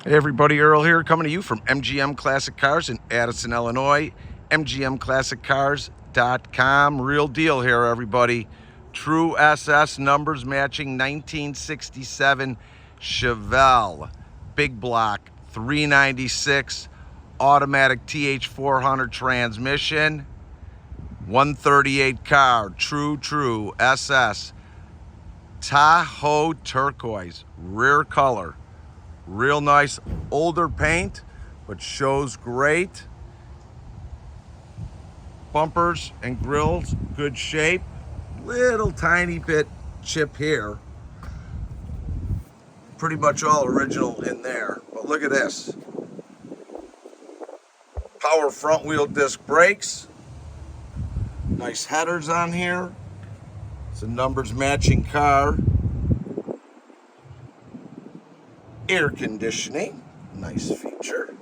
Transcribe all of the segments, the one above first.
Hey everybody, Earl here, coming to you from MGM Classic Cars in Addison, Illinois. MGMClassicCars.com. Real deal here, everybody. True SS numbers matching 1967 Chevelle. Big block, 396, automatic Th400 transmission. 138 car, true SS. Tahoe Turquoise, rear color. Real nice older paint, but shows great. Bumpers and grills, good shape. Little tiny bit chip here. Pretty much all original in there. But look at this. Power front wheel disc brakes. Nice headers on here. It's a numbers matching car. Air conditioning, nice feature.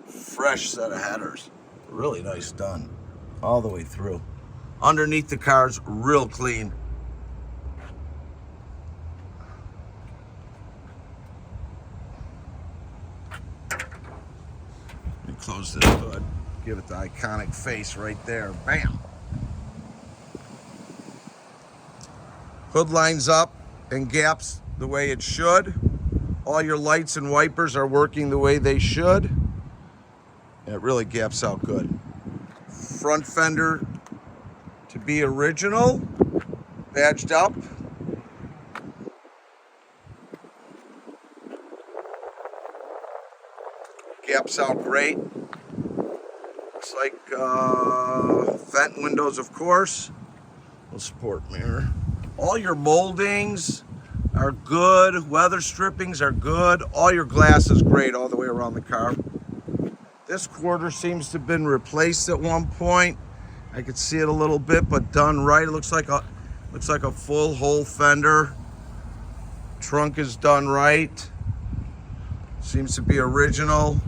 Fresh set of headers, really nice done all the way through. Underneath the car's real clean. Let me close this hood, give it the iconic face right there, bam. Hood lines up and gaps the way it should. All your lights and wipers are working the way they should. And it really gaps out good. Front fender to be original, badged up. Gaps out great. Looks like vent windows, of course. Little sport mirror. All your moldings are good, weather strippings are good, all your glass is great all the way around the car. This quarter seems to have been replaced at one point. I could see it a little bit, but done right. It looks like a full whole fender. Trunk is done right. Seems to be original.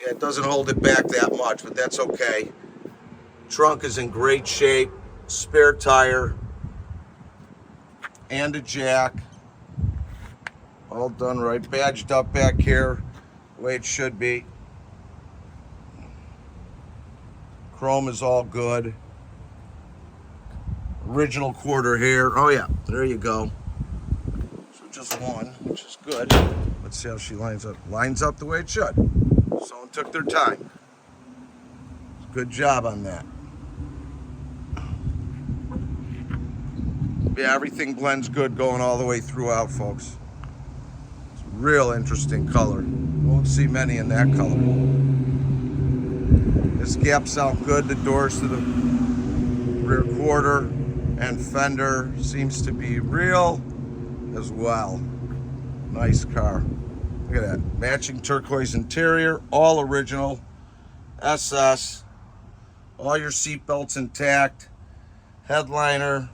Yeah, it doesn't hold it back that much, but that's okay. Trunk is in great shape. Spare tire and a jack, all done right, badged up back here the way it should be. Chrome is all good. Original quarter here. Oh yeah, there you go. So just one, which is good. Let's see how she lines up. Lines up the way it should. Someone took their time. Good job on that. Yeah, everything blends good going all the way throughout, folks. It's a real interesting color. You won't see many in that color. This gaps out good. The doors to the rear quarter and fender seems to be real as well. Nice car. Look at that. Matching turquoise interior, all original. SS. All your seat belts intact. Headliner.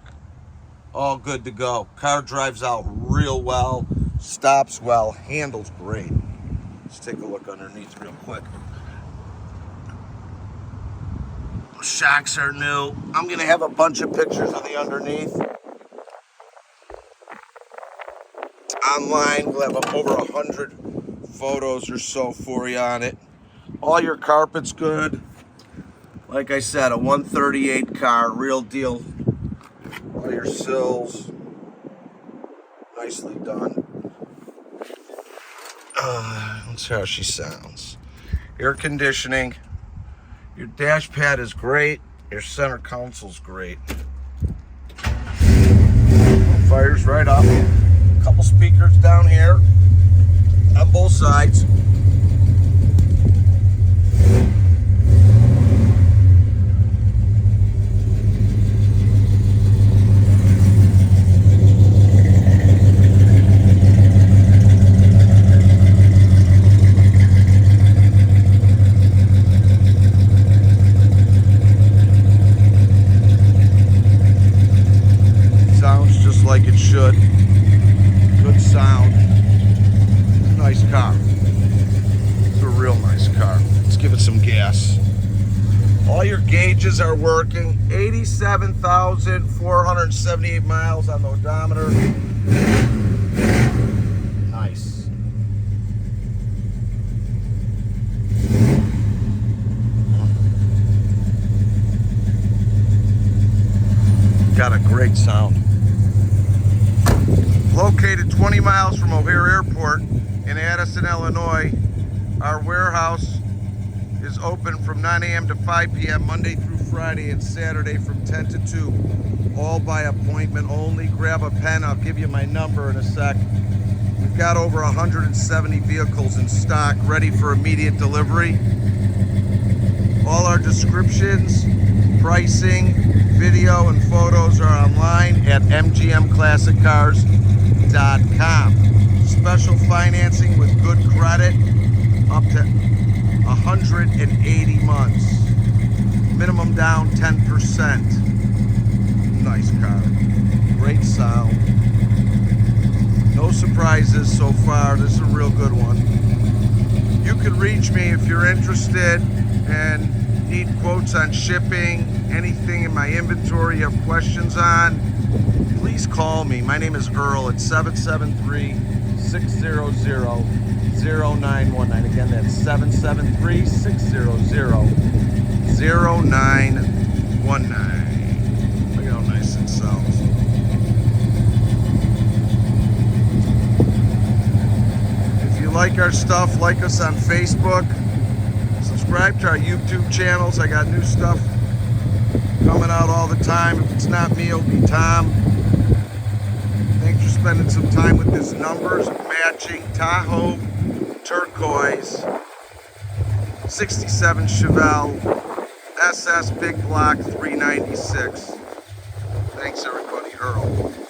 All good to go. Car drives out real well, stops well, handles great. Let's take a look underneath real quick. Shocks are new. I'm gonna have a bunch of pictures of the underneath. Online, we'll have over 100 photos or so for you on it. All your carpet's good. Like I said, a 138 car, real deal. All your sills, nicely done. Let's see how she sounds. Air conditioning. Your dash pad is great. Your center console's great. Fires right up. A couple speakers down here on both sides. Like it should. Good sound. Nice car. It's a real nice car. Let's give it some gas. All your gauges are working. 87,478 miles on the odometer. located 20 miles from O'Hare Airport in Addison, Illinois. Our warehouse is open from 9 a.m. to 5 p.m. Monday through Friday, and Saturday from 10 to 2. All by appointment only. Grab a pen, I'll give you my number in a sec. We've got over 170 vehicles in stock ready for immediate delivery. All our descriptions, pricing, video, and photos are online at mgmclassiccars.com. Special financing with good credit up to 180 months. Minimum down 10%. Nice car. Great sound. No surprises so far. This is a real good one. You can reach me if you're interested and need quotes on shipping, anything in my inventory you have questions on. Please call me. My name is Earl at 773-600-0919. Again, that's 773-600-0919. Look how nice it sounds. If you like our stuff, like us on Facebook. Subscribe to our YouTube channels. I got new stuff coming out all the time. If it's not me, it'll be Tom. Thanks for spending some time with this numbers matching Tahoe Turquoise 67 Chevelle SS Big Block 396. Thanks everybody. Earl.